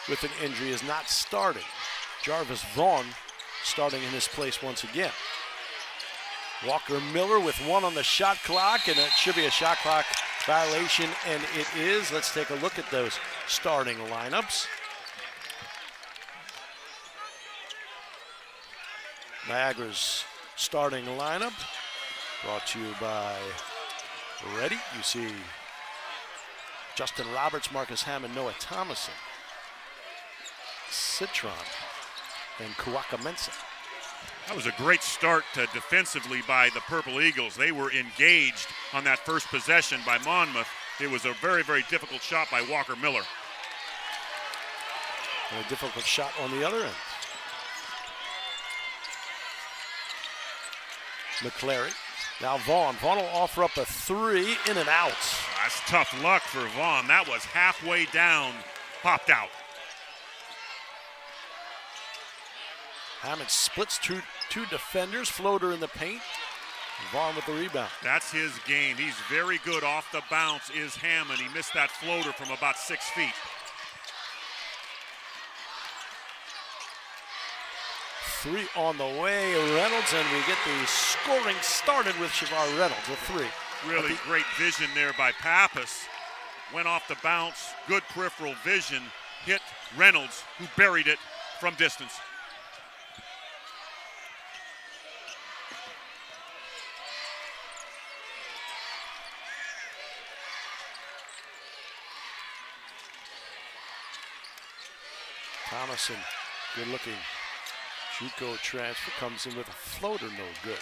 with an injury, is not starting. Jarvis Vaughn starting in his place once again. Walker Miller with 1 on the shot clock, and it should be a shot clock violation, and it is. Let's take a look at those starting lineups. Niagara's starting lineup brought to you by Ready. You see Justin Roberts, Marcus Hammond, Noah Thomason, Citron, and Kawaka Mensah. That was a great start defensively by the Purple Eagles. They were engaged on that first possession by Monmouth. It was a very, very difficult shot by Walker Miller. And a difficult shot on the other end. McClary. Now Vaughn. Vaughn will offer up a 3, in and out. That's tough luck for Vaughn. That was halfway down, popped out. Hammond splits two defenders, floater in the paint. Vaughn with the rebound. That's his game. He's very good off the bounce, is Hammond. He missed that floater from about 6 feet. Three on the way, Reynolds, and we get the scoring started with Shavar Reynolds, a 3. Really great vision there by Pappas. Went off the bounce, good peripheral vision, hit Reynolds, who buried it from distance. Thomason, good looking. JUCO transfer comes in with a floater, no good.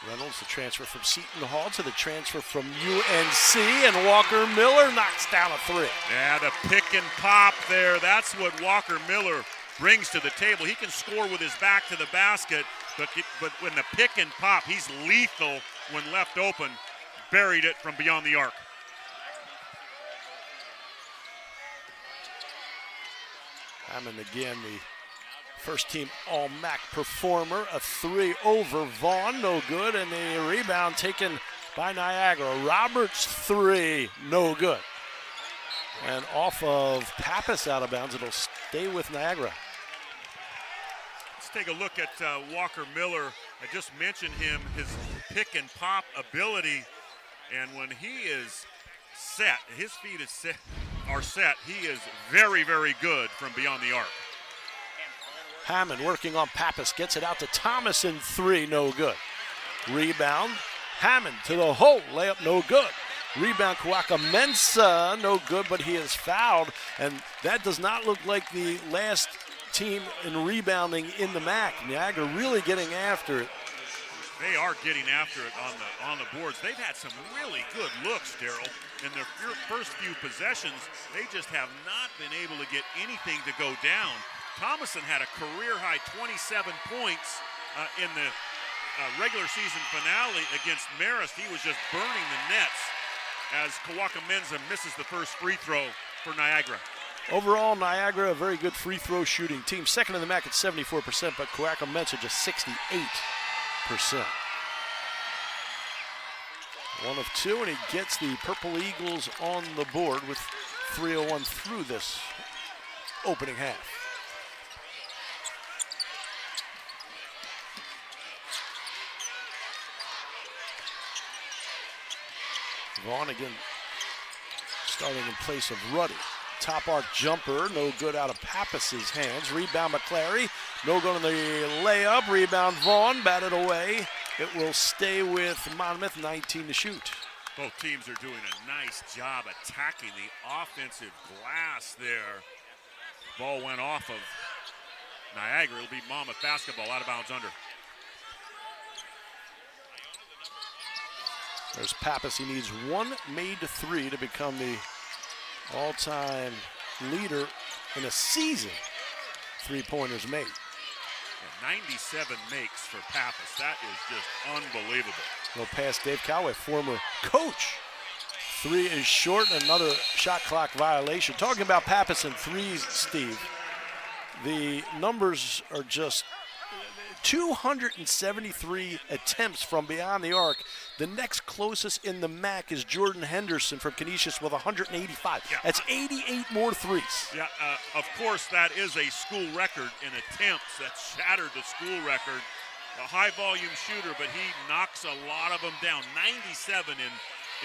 Reynolds, the transfer from Seton Hall to the transfer from UNC, and Walker Miller knocks down a 3. Yeah, the pick and pop there. That's what Walker Miller brings to the table. He can score with his back to the basket, but when the pick and pop, he's lethal when left open. Buried it from beyond the arc. Hammond again, the first team All-MAC performer, a 3 over Vaughn, no good, and the rebound taken by Niagara. Roberts 3, no good. And off of Pappas out of bounds, it'll stay with Niagara. Let's take a look at Walker Miller. I just mentioned him, his pick and pop ability, and when he is set, his feet are set, he is very, very good from beyond the arc. Hammond working on Pappas, gets it out to Thomason, 3, no good. Rebound, Hammond to the hole, layup, no good. Rebound, Kawaka Mensah, no good, but he is fouled, and that does not look like the last team in rebounding in the MAC. Niagara really getting after it. They are getting after it on the boards. They've had some really good looks, Daryl. In their first few possessions, they just have not been able to get anything to go down. Thomason had a career-high 27 points in the regular season finale against Marist. He was just burning the nets as Kawaka Mensah misses the first free throw for Niagara. Overall, Niagara, a very good free throw shooting team. Second in the MAC at 74%, but Kawaka Mensah just 68%. 1 of 2, and he gets the Purple Eagles on the board with 3:01 through this opening half. Vaughn again starting in place of Ruddy. Top arc jumper, no good out of Pappas's hands. Rebound McClary, no good on the layup. Rebound Vaughn, batted away. It will stay with Monmouth, 19 to shoot. Both teams are doing a nice job attacking the offensive glass there. Ball went off of Niagara. It'll be Monmouth basketball, out of bounds under. There's Pappas. He needs 1 made 3 to become the all-time leader in a season. 3-pointers made. 97 makes for Pappas. That is just unbelievable. No pass, Dave Calloway, former coach. 3 is short, and another shot clock violation. Talking about Pappas and threes, Steve, the numbers are just 273 attempts from beyond the arc. The next closest in the MAC is Jordan Henderson from Canisius with 185. Yeah. That's 88 more threes. Yeah, of course, that is a school record in attempts. That shattered the school record. A high-volume shooter, but he knocks a lot of them down. 97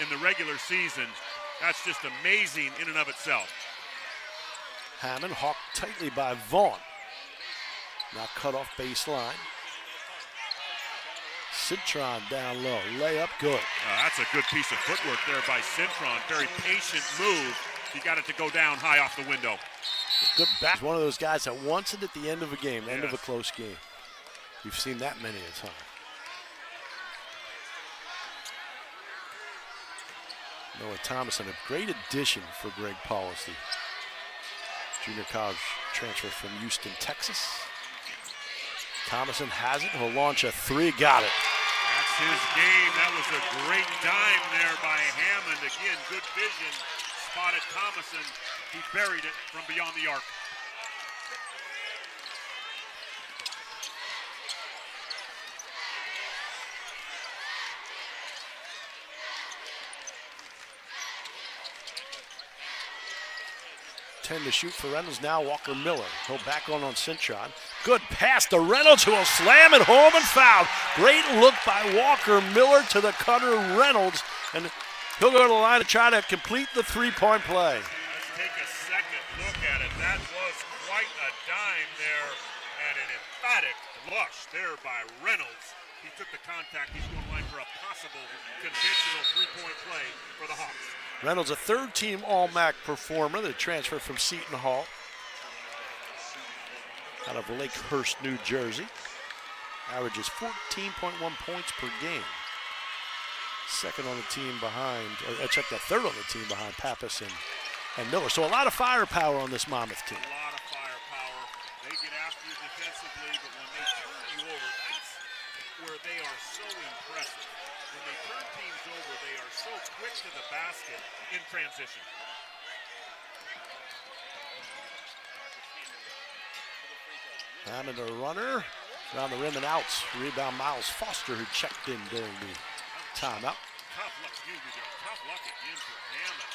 in the regular season. That's just amazing in and of itself. Hammond hawked tightly by Vaughn. Now cut off baseline. Citron down low. Layup good. That's a good piece of footwork there by Citron. Very patient move. He got it to go down high off the window. Good back. He's one of those guys that wants it at the end of a game, end of a Yes. close game. We've seen that many a time. Noah Thomason, a great addition for Greg Policy. Junior college transfer from Houston, Texas. Thomason has it. He'll launch a three. Got it. That's his game. That was a great dime there by Hammond. Again, good vision. Spotted Thomason. He buried it from beyond the arc. To shoot for Reynolds. Now Walker Miller. He'll back on Cintron. Good pass to Reynolds, who will slam it home and foul. Great look by Walker Miller to the cutter Reynolds, and he'll go to the line to try to complete the three-point play. Let's take a second look at it. That was quite a dime there, and an emphatic flush there by Reynolds. He took the contact. He's going to line for a possible conventional three-point play for the Hawks. Reynolds, a third-team All-MAC performer, the transfer from Seton Hall out of Lakehurst, New Jersey. Averages 14.1 points per game. Second on the team behind, third on the team behind Pappas and Miller. So a lot of firepower on this Monmouth team. A lot of firepower. They get after you defensively, but when they turn you over, that's where they are so impressive. When they turn teams over, they are so quick to the basket in transition. Hammond a runner, around the rim and outs. Rebound Miles Foster, who checked in during the timeout. Tough luck, excuse me, Joe. Tough luck again for Hammond.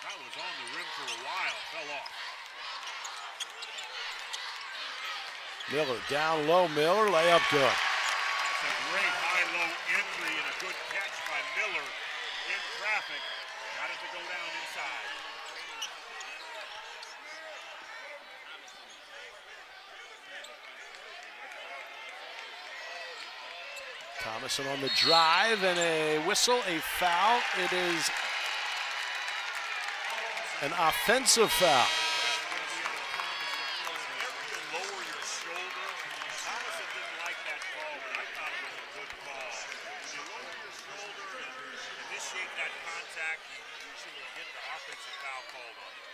That was on the rim for a while, fell off. Miller down low, Miller, layup good. That's a great high-low entry and a good catch by Miller in traffic. Got it to go down inside. Thomason on the drive and a whistle, a foul. It is an offensive foul. Lower your shoulder. Thomason didn't like that call, but I thought it was a good call. When you lower your shoulder and initiate that contact, you usually get the offensive foul called on you.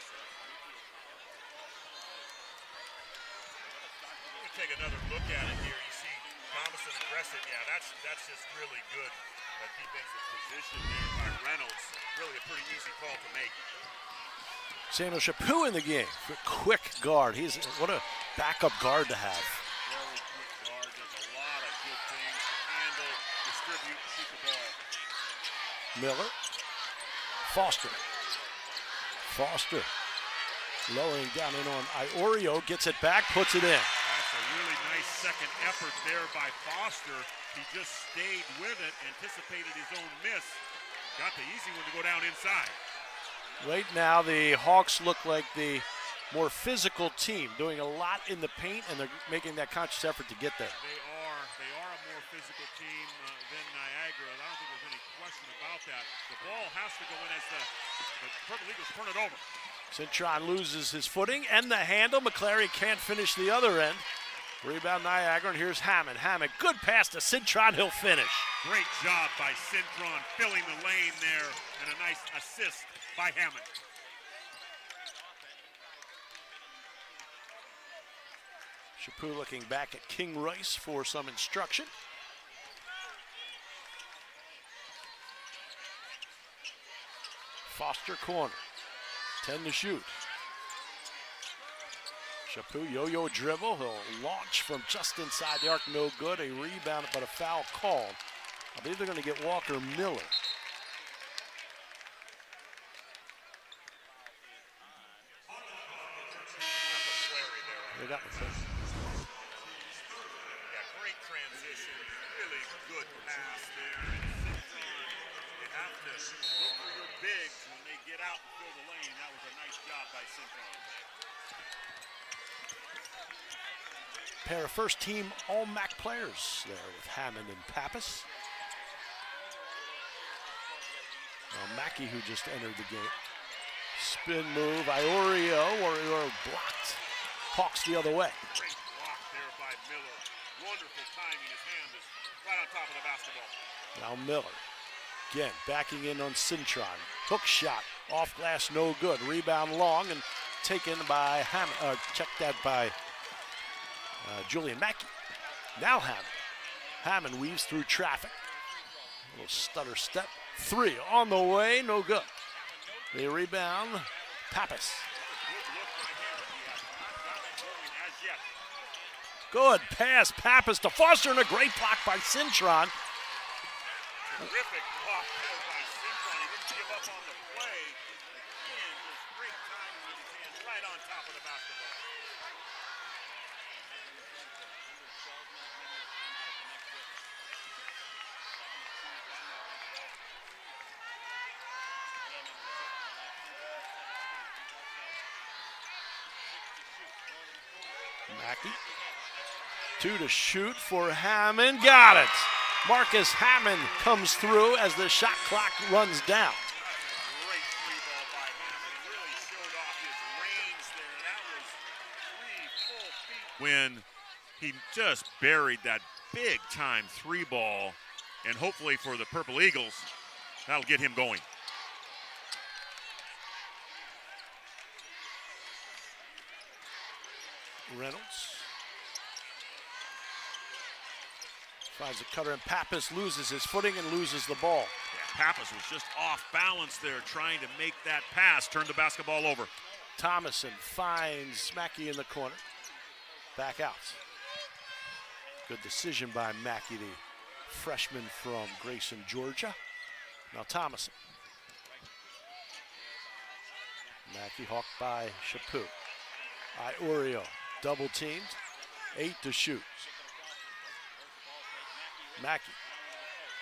We're going to take another look at it here. You see Thomason aggressive. Yeah, that's just really good defensive position there by Reynolds. Really a pretty easy call to make. Samuel Chaput in the game. Quick guard. What a backup guard to have. Very quick guard. Does a lot of good things to handle, distribute, shoot the ball. Miller. Foster. Lowering down in on Iorio. Gets it back, puts it in. That's a really nice second effort there by Foster. He just stayed with it, anticipated his own miss. Got the easy one to go down inside. Right now, the Hawks look like the more physical team, doing a lot in the paint, and they're making that conscious effort to get there. They are a more physical team than Niagara. I don't think there's any question about that. The ball has to go in as the Purple Eagles turn it over. Cintron loses his footing and the handle. McClary can't finish the other end. Rebound Niagara, and here's Hammond. Good pass to Cintron, he'll finish. Great job by Cintron filling the lane there, and a nice assist by Hammond. Chaput looking back at King Rice for some instruction. Foster corner. 10 to shoot. Chaput, yo-yo dribble. He'll launch from just inside the arc, no good. A rebound, but a foul called. I believe they're going to get Walker Miller. They got the great transition, really good pass there. You have to look for your bigs when they get out and fill the lane. That was a nice job by Simpson. Pair of first-team All-MAC players there with Hammond and Pappas. Now Mackey, who just entered the game. Spin move, Iorio blocked. Hawks the other way. Great block there by Miller. Wonderful timing. His hand is right on top of the basketball. Now Miller, again, backing in on Cintron. Hook shot, off glass, no good. Rebound long and taken by Hammond. Checked that by Julian Mackey. Now Hammond. Hammond weaves through traffic. A little stutter step. Three on the way, no good. The rebound, Pappas. Good pass, Pappas to Foster, and a great block by Cintron. Terrific block there by Simpson. He didn't give up on the play. Again, just great timing with his hands right on top of the basketball. Mackey. 2 to shoot for Hammond. Got it. Marcus Hammond comes through as the shot clock runs down. Great three ball by Hammond. He really showed off his range there. That was 3 full feet. When he just buried that big time three ball, and hopefully for the Purple Eagles, that'll get him going. Reynolds finds a cutter, and Pappas loses his footing and loses the ball. Yeah, Pappas was just off balance there trying to make that pass, turn the basketball over. Thomason finds Mackey in the corner. Back out. Good decision by Mackey, the freshman from Grayson, Georgia. Now Thomason. Mackey hawked by Chaput. Iorio double teamed. 8 to shoot. Mackey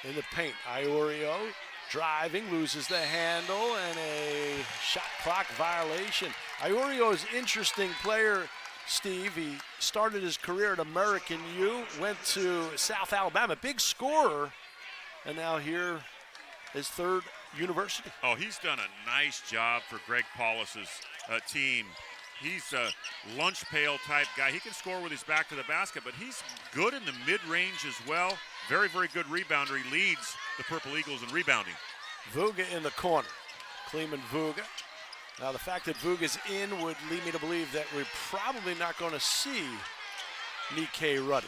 in the paint. Iorio driving, loses the handle, and a shot clock violation. Iorio is an interesting player, Steve. He started his career at American U, went to South Alabama, big scorer, and now here his third university. Oh, he's done a nice job for Greg Paulus's team. He's a lunch pail type guy. He can score with his back to the basket, but he's good in the mid-range as well. Very, very good rebounder. He leads the Purple Eagles in rebounding. Vuga in the corner. Kleeman Vuga. Now the fact that Vuga's in would lead me to believe that we're probably not going to see Nikkei Ruddy.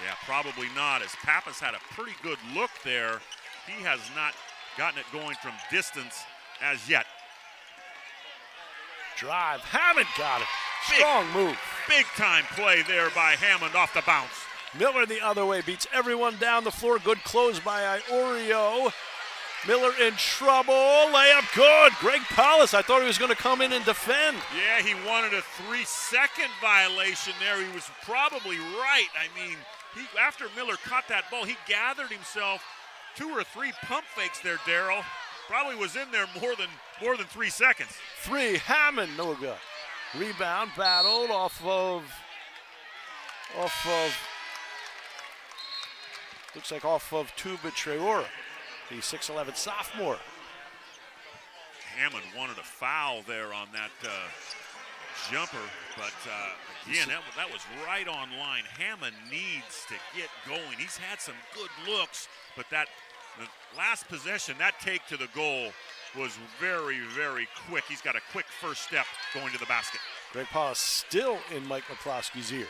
Yeah, probably not, as Pappas had a pretty good look there. He has not gotten it going from distance as yet. Drive, Hammond got it. Strong move. Big time play there by Hammond off the bounce. Miller the other way, beats everyone down the floor. Good close by Iorio. Miller in trouble, layup good. Greg Paulus, I thought he was going to come in and defend. Yeah, he wanted a 3-second violation there. He was probably right. I mean, after Miller caught that ball, he gathered himself 2 or 3 pump fakes there, Darryl. Probably was in there more than 3 seconds. 3, Hammond, no good. Rebound battled off of, looks like off of Tuba Traore, the 6'11 sophomore. Hammond wanted a foul there on that jumper, but again, that was right on line. Hammond needs to get going. He's had some good looks, but the last possession, that take to the goal was very, very quick. He's got a quick first step going to the basket. Greg Paulus still in Mike McCloskey's ear.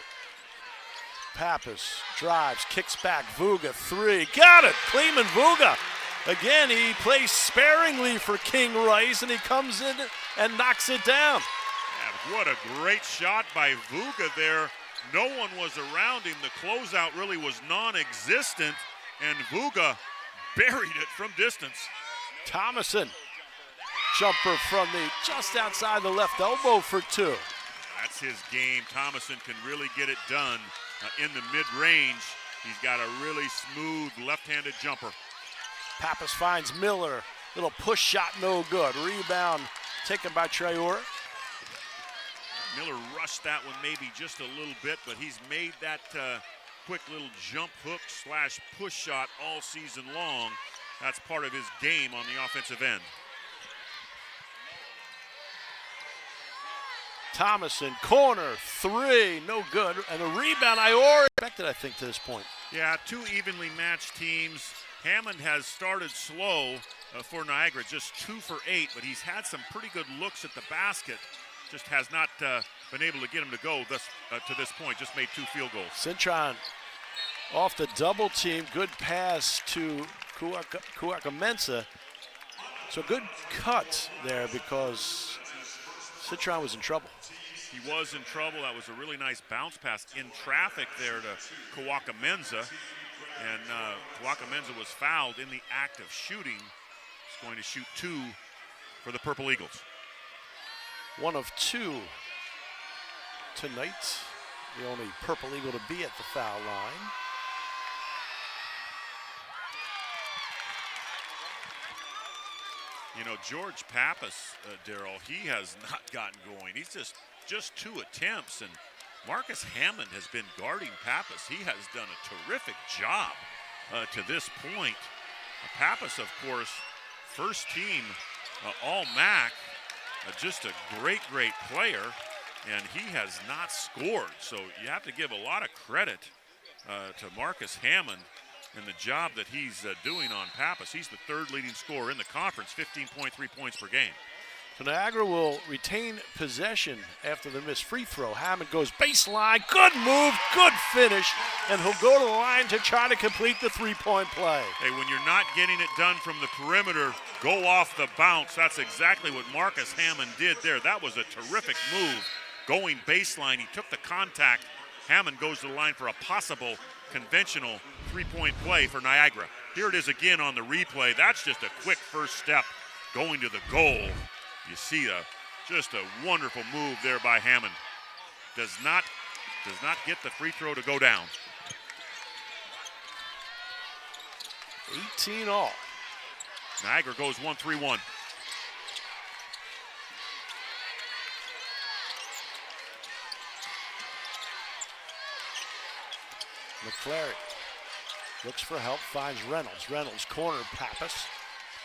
Pappas drives, kicks back, Vuga 3, got it! Kleeman Vuga. Again, he plays sparingly for King Rice, and he comes in and knocks it down. Yeah, What a great shot by Vuga there. No one was around him. The closeout really was non-existent, and Vuga buried it from distance. Thomason, jumper from the just outside the left elbow for two. That's his game. Thomason can really get it done in the mid-range. He's got a really smooth left-handed jumper. Pappas finds Miller. Little push shot, no good. Rebound taken by Traore. Miller rushed that one maybe just a little bit, but he's made that quick little jump hook / push shot all season long. That's part of his game on the offensive end. Thomason, corner, three, no good. And a rebound, Iori expected, I think, to this point. Yeah, two evenly matched teams. Hammond has started slow for Niagara, just 2 for 8, but he's had some pretty good looks at the basket. Just has not been able to get him to go to this point. Just made 2 field goals. Cintron off the double team. Good pass to Kuaka-Mensah. So good cut there because Cintron was in trouble. He was in trouble. That was a really nice bounce pass in traffic there to Kuaka-Mensah. And Kuaka-Mensah was fouled in the act of shooting. He's going to shoot 2 for the Purple Eagles. 1 of 2 tonight. The only Purple Eagle to be at the foul line. You know, George Pappas, Darryl, he has not gotten going. He's just 2 attempts, and Marcus Hammond has been guarding Pappas. He has done a terrific job to this point. Pappas, of course, first team All-MAC, just a great player, and he has not scored. So you have to give a lot of credit to Marcus Hammond and the job that he's doing on Pappas. He's the 3rd leading scorer in the conference, 15.3 points per game. So Niagara will retain possession after the missed free throw. Hammond goes baseline, good move, good finish, and he'll go to the line to try to complete the 3-point play. Hey, when you're not getting it done from the perimeter, go off the bounce. That's exactly what Marcus Hammond did there. That was a terrific move. Going baseline, he took the contact. Hammond goes to the line for a possible conventional 3-point play for Niagara. Here it is again on the replay. That's just a quick first step going to the goal. You see just a wonderful move there by Hammond. Does not get the free throw to go down. 18 all. Niagara goes 1-3-1. McClary looks for help, finds Reynolds. Reynolds corner, Pappas.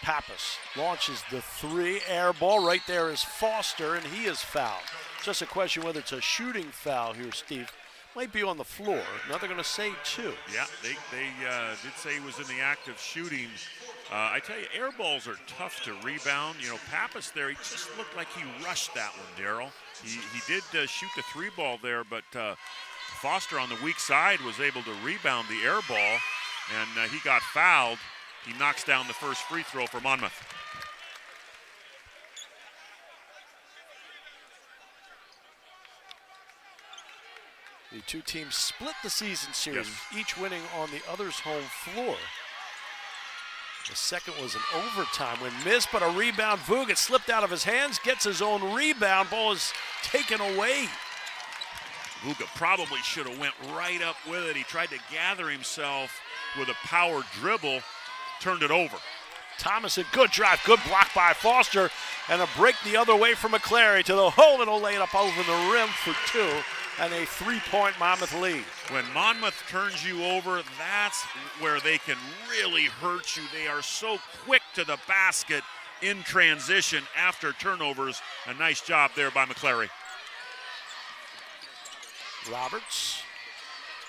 Pappas launches the 3, air ball. Right there is Foster, and he is fouled. Just a question whether it's a shooting foul here, Steve. Might be on the floor. Now they're going to say 2. Yeah, they did say he was in the act of shooting. I tell you, air balls are tough to rebound. You know, Pappas there, he just looked like he rushed that one, Darryl. He did shoot the 3 ball there, but Foster on the weak side was able to rebound the air ball, and he got fouled. He knocks down the first free throw for Monmouth. The 2 teams split the season series, yes, each winning on the other's home floor. The second was an overtime when missed, but a rebound. Vuga slipped out of his hands, gets his own rebound. Ball is taken away. Vuga probably should have went right up with it. He tried to gather himself with a power dribble, turned it over. Thomason, good drive, good block by Foster, and a break the other way from McClary to the hole, and he'll lay it up over the rim for 2, and a 3-point Monmouth lead. When Monmouth turns you over, that's where they can really hurt you. They are so quick to the basket in transition after turnovers. A nice job there by McClary. Roberts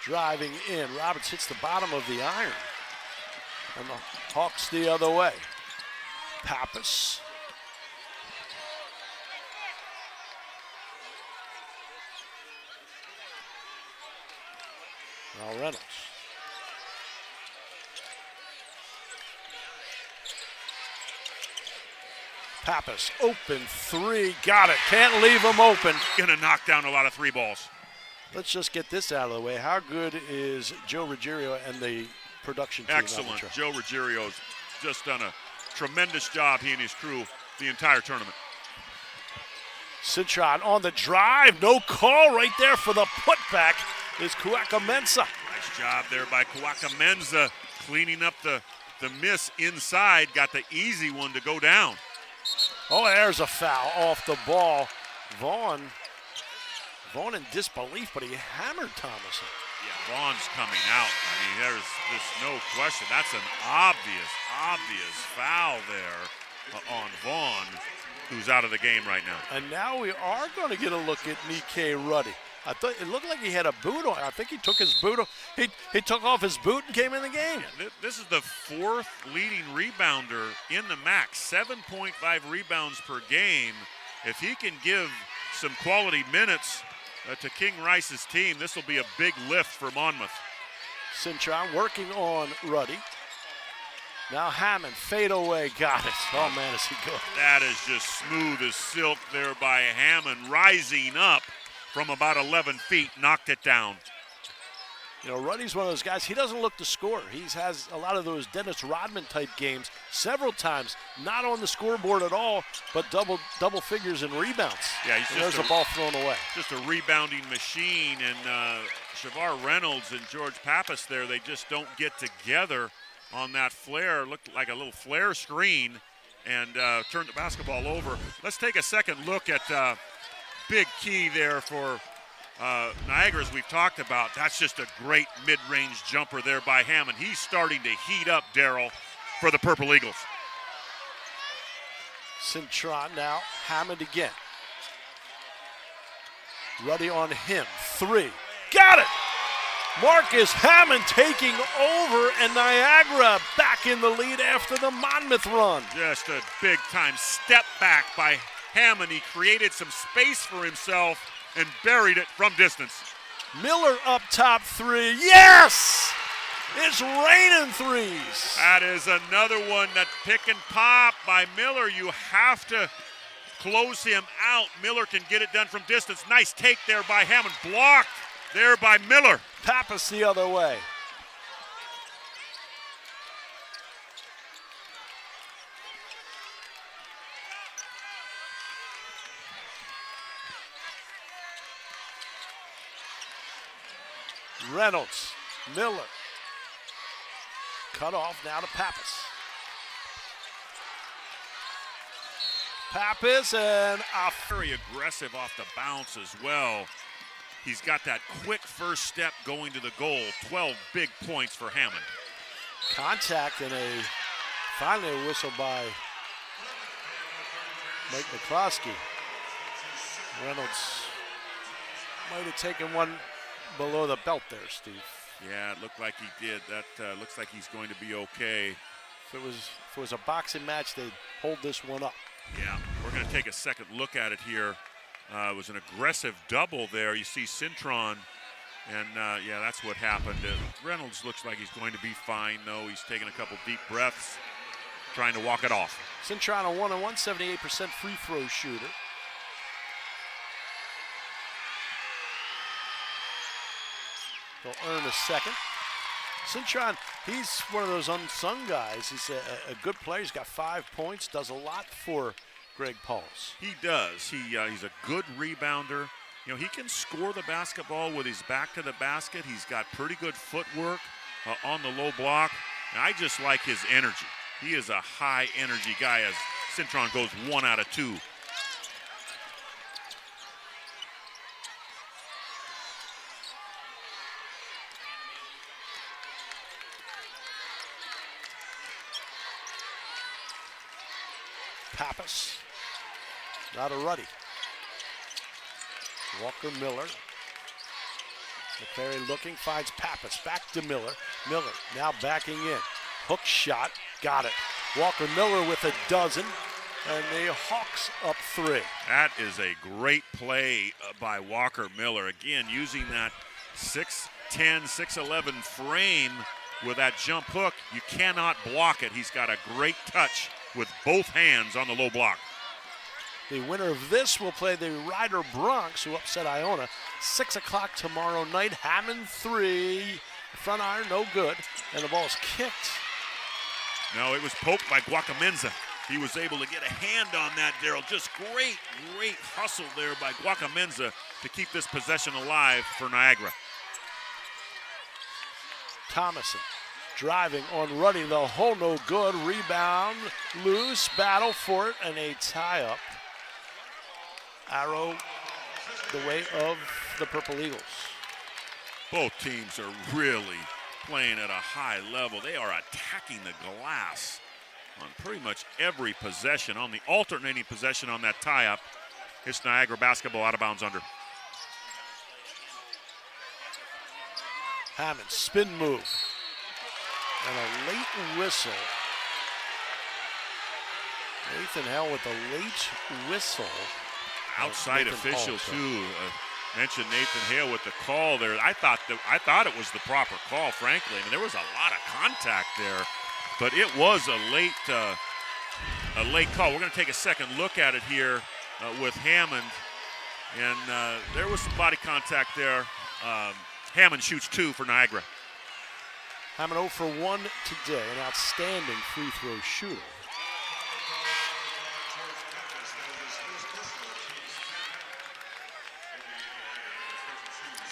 driving in. Roberts hits the bottom of the iron. And the Hawks the other way. Pappas. Now Reynolds. Pappas, open three, got it. Can't leave him open. Gonna knock down a lot of three balls. Let's just get this out of the way. How good is Joe Ruggiero and the production team? Excellent. Joe Ruggiero's just done a tremendous job, he and his crew, the entire tournament. Citron on the drive. No call right there for the putback is Kuaka-Mensah. Nice job there by Kuaka-Mensah, cleaning up the miss inside. Got the easy one to go down. Oh, there's a foul off the ball. Vaughn in disbelief, but he hammered Thomason. Yeah, Vaughn's coming out. I mean, there's just no question. That's an obvious foul there on Vaughn, who's out of the game right now. And now we are going to get a look at Nikkei Ruddy. I thought it looked like he had a boot on. I think he took his boot off. He took off his boot and came in the game. Yeah, this is the fourth leading rebounder in the MAC, 7.5 rebounds per game. If he can give some quality minutes to King Rice's team, this will be a big lift for Monmouth. Cintron working on Ruddy. Now Hammond, fade away, got it. Oh man, is he good. That is just smooth as silk there by Hammond, rising up from about 11 feet, knocked it down. You know, Ruddy's one of those guys, he doesn't look to score. He has a lot of those Dennis Rodman type games several times, not on the scoreboard at all, but double figures in rebounds. Yeah, he's and there's the ball thrown away. Just a rebounding machine, and Shavar Reynolds and George Pappas there, they just don't get together on that flare. Looked like a little flare screen and turned the basketball over. Let's take a second look at big key there for Niagara, as we've talked about. That's just a great mid-range jumper there by Hammond. He's starting to heat up, Darryl, for the Purple Eagles. Cintron now, Hammond again. Ruddy on him, three, got it! Marcus Hammond taking over, and Niagara back in the lead after the Monmouth run. Just a big-time step back by Hammond. He created some space for himself and buried it from distance. Miller up top three. Yes! It's raining threes. That is another one, that pick and pop by Miller. You have to close him out. Miller can get it done from distance. Nice take there by Hammond. Blocked there by Miller. Pappas the other way. Reynolds, Miller. Cut off now to Pappas. Pappas and very aggressive off the bounce as well. He's got that quick first step going to the goal. 12 big points for Hammond. Contact and finally a whistle by Mike McCloskey. Reynolds might have taken one below the belt there, Steve. Yeah, it looked like he did. That looks like he's going to be okay. If it was a boxing match, they'd hold this one up. Yeah, we're going to take a second look at it here. It was an aggressive double there. You see Cintron, and yeah, that's what happened. Reynolds looks like he's going to be fine, though. He's taking a couple deep breaths, trying to walk it off. Cintron a 1-on-1, 78% free throw shooter. They'll earn a second. Cintron, he's one of those unsung guys. He's a good player. He's got 5 points, does a lot for Greg Pauls. He does. He's a good rebounder. You know, he can score the basketball with his back to the basket. He's got pretty good footwork on the low block. And I just like his energy. He is a high energy guy as Cintron goes 1 out of 2. Pappas, not a Ruddy. Walker Miller. McClary looking, finds Pappas, back to Miller. Miller now backing in. Hook shot, got it. Walker Miller with a dozen, and the Hawks up 3. That is a great play by Walker Miller. Again, using that 6'10", 6'11" frame with that jump hook. You cannot block it. He's got a great touch with both hands on the low block. The winner of this will play the Ryder Bronx, who upset Iona. 6 o'clock tomorrow night. Hammond 3. Front iron, no good. And the ball's kicked. No, it was poked by Guacamenza. He was able to get a hand on that, Darryl. Just great hustle there by Guacamenza to keep this possession alive for Niagara. Thomason driving on Ruddy, the hole no good. Rebound, loose, battle for it, and a tie-up. Arrow the way of the Purple Eagles. Both teams are really playing at a high level. They are attacking the glass on pretty much every possession. On the alternating possession on that tie-up, it's Niagara basketball out of bounds under. Hammond, spin move. And a late whistle. Nathan Hell with a late whistle. Outside official too. Mentioned Nathan Hale with the call there. I thought it was the proper call, frankly. I mean, there was a lot of contact there, but it was a late call. We're going to take a second look at it here with Hammond, and there was some body contact there. Hammond shoots 2 for Niagara. Hammond 0 for 1 today, an outstanding free throw shooter.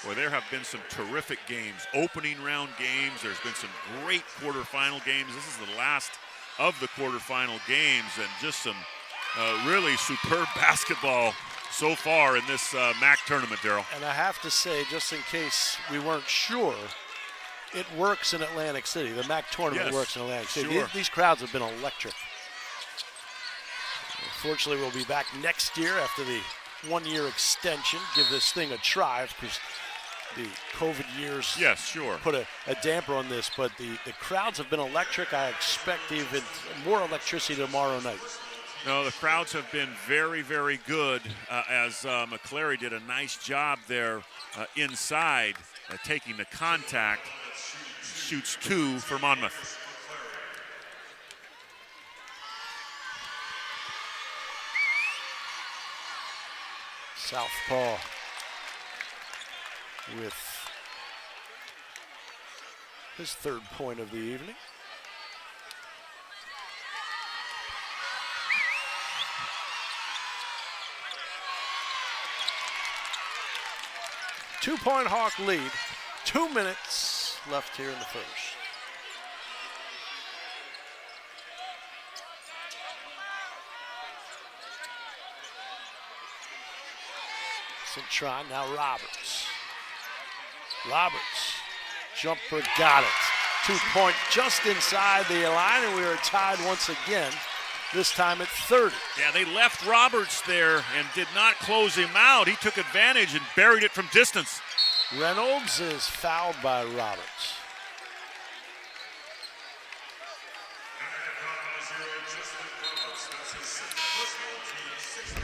Boy, there have been some terrific games, opening round games. There's been some great quarterfinal games. This is the last of the quarterfinal games, and just some really superb basketball so far in this MAC tournament, Darryl. And I have to say, just in case we weren't sure, it works in Atlantic City. The MAC tournament works in Atlantic City. Sure. These crowds have been electric. Fortunately, we'll be back next year after the one-year extension. Give this thing a try, because the COVID years put a damper on this, but the crowds have been electric. I expect even more electricity tomorrow night. No, the crowds have been very, very good as McClary did a nice job there inside, taking the contact. Shoots 2 for Monmouth. Southpaw with his 3rd point of the evening. Two-point Hawk lead. 2 minutes left here in the first. Cintron, now Roberts. Roberts, jumper, got it. 2-point just inside the line, and we are tied once again, this time at 30. Yeah, they left Roberts there and did not close him out. He took advantage and buried it from distance. Reynolds is fouled by Roberts.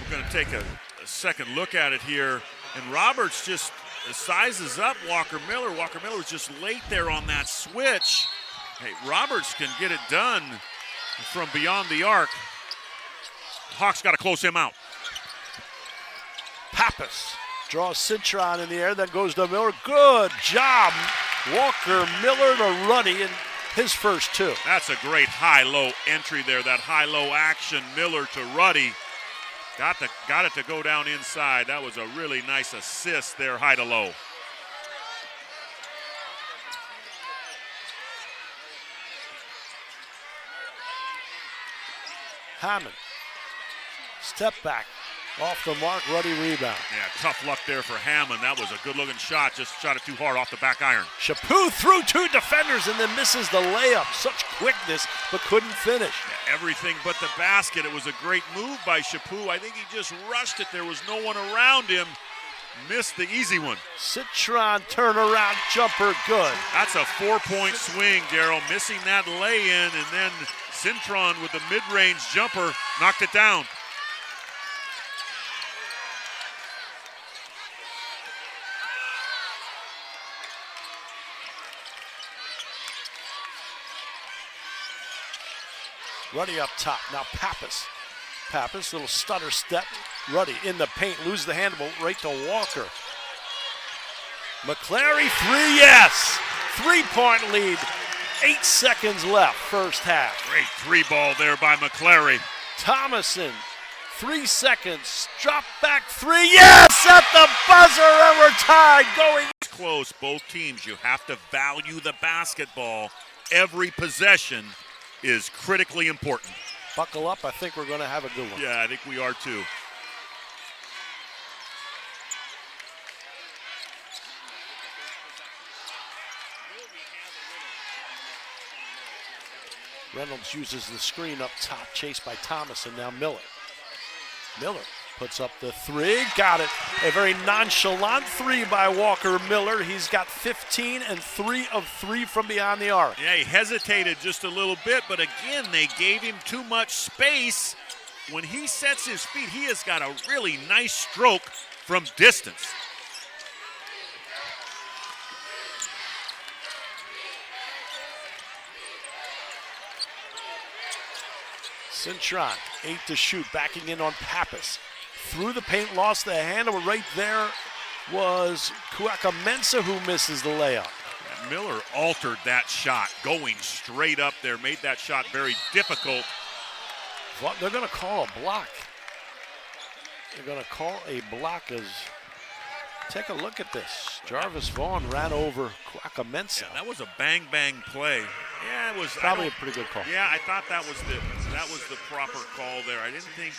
We're going to take a second look at it here, and Roberts just sizes up Walker Miller. Walker Miller was just late there on that switch. Hey, Roberts can get it done from beyond the arc. Hawks got to close him out. Pappas draws Cintron in the air, then goes to Miller. Good job, Walker Miller to Ruddy in his first 2. That's a great high-low entry there, that high-low action. Miller to Ruddy. Got it to go down inside. That was a really nice assist there, high to low. Hammond, step back, off the mark, Ruddy rebound. Yeah, tough luck there for Hammond. That was a good-looking shot, just shot it too hard off the back iron. Chaput through 2 defenders and then misses the layup. Such quickness, but couldn't finish. Yeah, everything but the basket. It was a great move by Chaput. I think he just rushed it. There was no one around him. Missed the easy one. Cintron turnaround jumper, good. That's a 4-point swing, Darryl. Missing that lay-in, and then Cintron with the mid-range jumper knocked it down. Ruddy up top. Now Pappas Pappas, little stutter step. Ruddy in the paint, lose the handle right to Walker. McClary, three, yes! 3-point lead, 8 seconds left, first half. Great three ball there by McClary. Thomason, 3 seconds, drop back three, yes! At the buzzer, and we're tied, going. Close, both teams. You have to value the basketball. Every possession is critically important. Buckle up, I think we're gonna have a good one. Yeah, I think we are too. Reynolds uses the screen up top, chased by Thomas, and now Miller. Miller puts up the three, got it. A very nonchalant three by Walker Miller. He's got 15 and 3 of 3 from beyond the arc. Yeah, he hesitated just a little bit, but again, they gave him too much space. When he sets his feet, he has got a really nice stroke from distance. Cintron, 8 to shoot, backing in on Pappas. Through the paint, lost the handle. Right there was Mensa who misses the layup. And Miller altered that shot, going straight up there, made that shot very difficult. Well, they're going to call a block. They're going to call a block as, take a look at this. Jarvis Vaughn ran over Mensa. Yeah, that was a bang play. Yeah, it was probably a pretty good call. Yeah, I thought that was the proper call there. I didn't think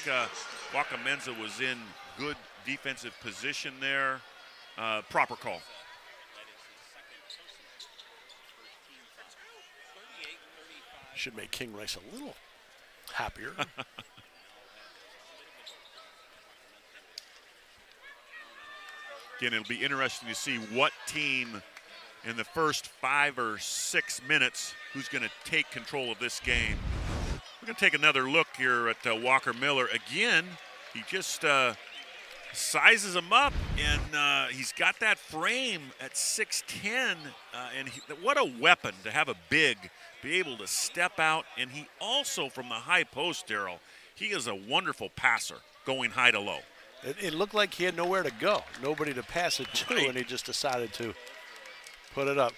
Mensa was in good defensive position there. Proper call. Should make King Rice a little happier. Again, it'll be interesting to see what team in the first 5 or 6 minutes who's going to take control of this game. We're going to take another look here at Walker Miller. Again, he just sizes him up, and he's got that frame at 6'10", and what a weapon to have a big be able to step out. And he also, from the high post, Darryl, he is a wonderful passer going high to low. It looked like he had nowhere to go, nobody to pass it to, Right. and he just decided to put it up.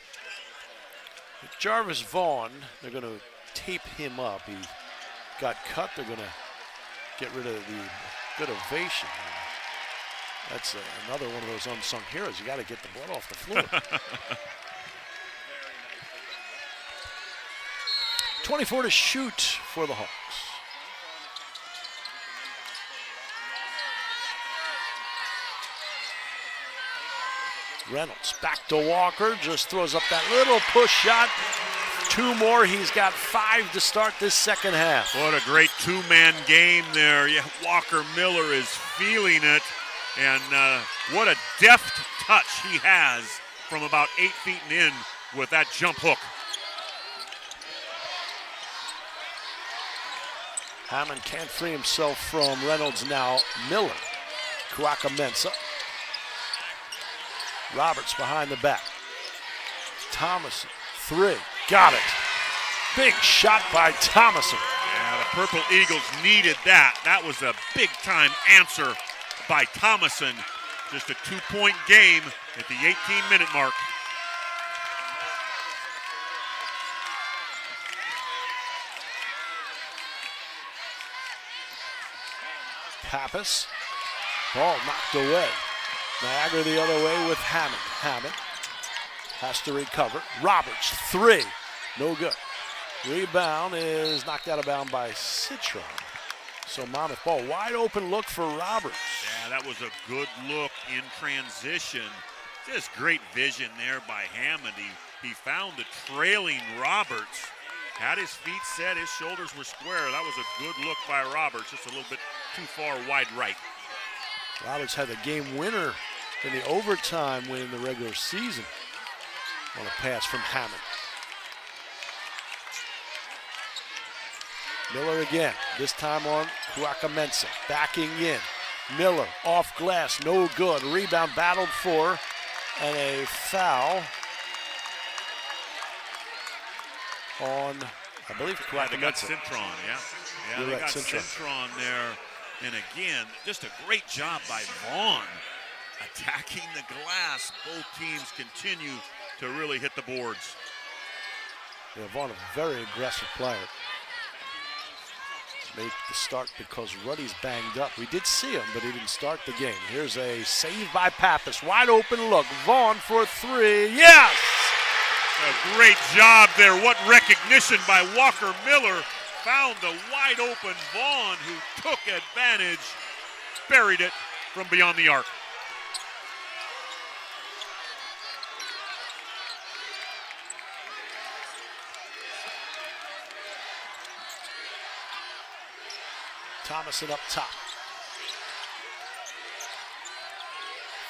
Jarvis Vaughn, they're going to tape him up. He got cut. They're going to get rid of the good ovation. That's another one of those unsung heroes. You got to get the blood off the floor. 24 to shoot for the Hawks. Reynolds back to Walker, just throws up that little push shot. 2 more, he's got 5 to start this second half. What a great two-man game there. Yeah, Walker Miller is feeling it, and what a deft touch he has from about 8 feet and in with that jump hook. Hammond can't free himself from Reynolds now. Miller, Mensa. Roberts behind the back. Thomason, 3, got it. Big shot by Thomason. Yeah, the Purple Eagles needed that. That was a big-time answer by Thomason. Just a 2-point game at the 18-minute mark. Pappas, ball knocked away. Niagara the other way with Hammond. Hammond has to recover. Roberts, 3, no good. Rebound is knocked out of bounds by Citron. So Monmouth ball, wide open look for Roberts. Yeah, that was a good look in transition. Just great vision there by Hammond. He found the trailing Roberts. Had his feet set, his shoulders were square. That was a good look by Roberts, just a little bit too far wide right. Roberts had the game winner in the overtime win in the regular season on a pass from Hammond. Miller again, this time on Mensa, backing in. Miller off glass, no good. Rebound battled for, and a foul on I believe they got Cintron, yeah. Yeah, You're they right, got Cintron there. And again, just a great job by Vaughn attacking the glass. Both teams continue to really hit the boards. Yeah, Vaughn, a very aggressive player. Made the start because Ruddy's banged up. We did see him, but he didn't start the game. Here's a save by Pappas. Wide open look. Vaughn for three. Yes! A great job there. What recognition by Walker Miller. Found the wide open Vaughn, who took advantage, buried it from beyond the arc. Thomason up top.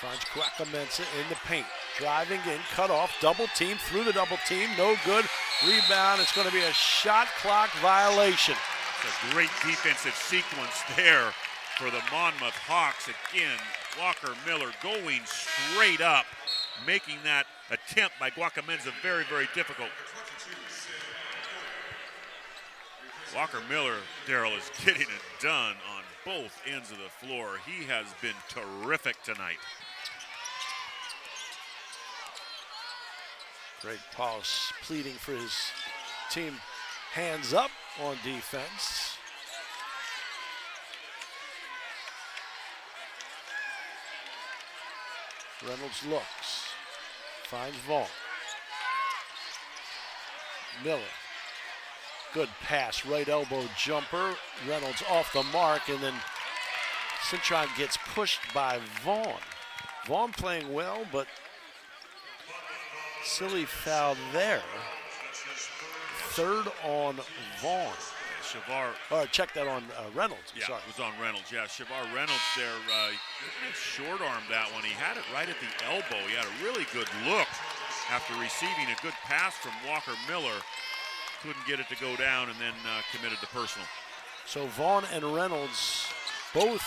Finds Kwaka-Mensah in the paint. Driving in, cut off, double team, through the double team, no good. Rebound, it's going to be a shot clock violation. It's a great defensive sequence there for the Monmouth Hawks. Again, Walker Miller going straight up, making that attempt by Kwaka-Mensah very, very difficult. Walker Miller, Daryl, is getting it done on both ends of the floor. He has been terrific tonight. Greg Paulus pleading for his team hands up on defense. Reynolds looks, finds Vaughn. Miller, good pass, right elbow jumper. Reynolds off the mark, and then Cintron gets pushed by Vaughn. Vaughn playing well, but silly foul there. Third on Vaughn. Shavar. Or check that on Reynolds. Yeah, sorry. it was on Reynolds. Yeah, Shavar Reynolds there. Short armed that one. He had it right at the elbow. He had a really good look after receiving a good pass from Walker Miller. Couldn't get it to go down, and then committed the personal. So Vaughn and Reynolds both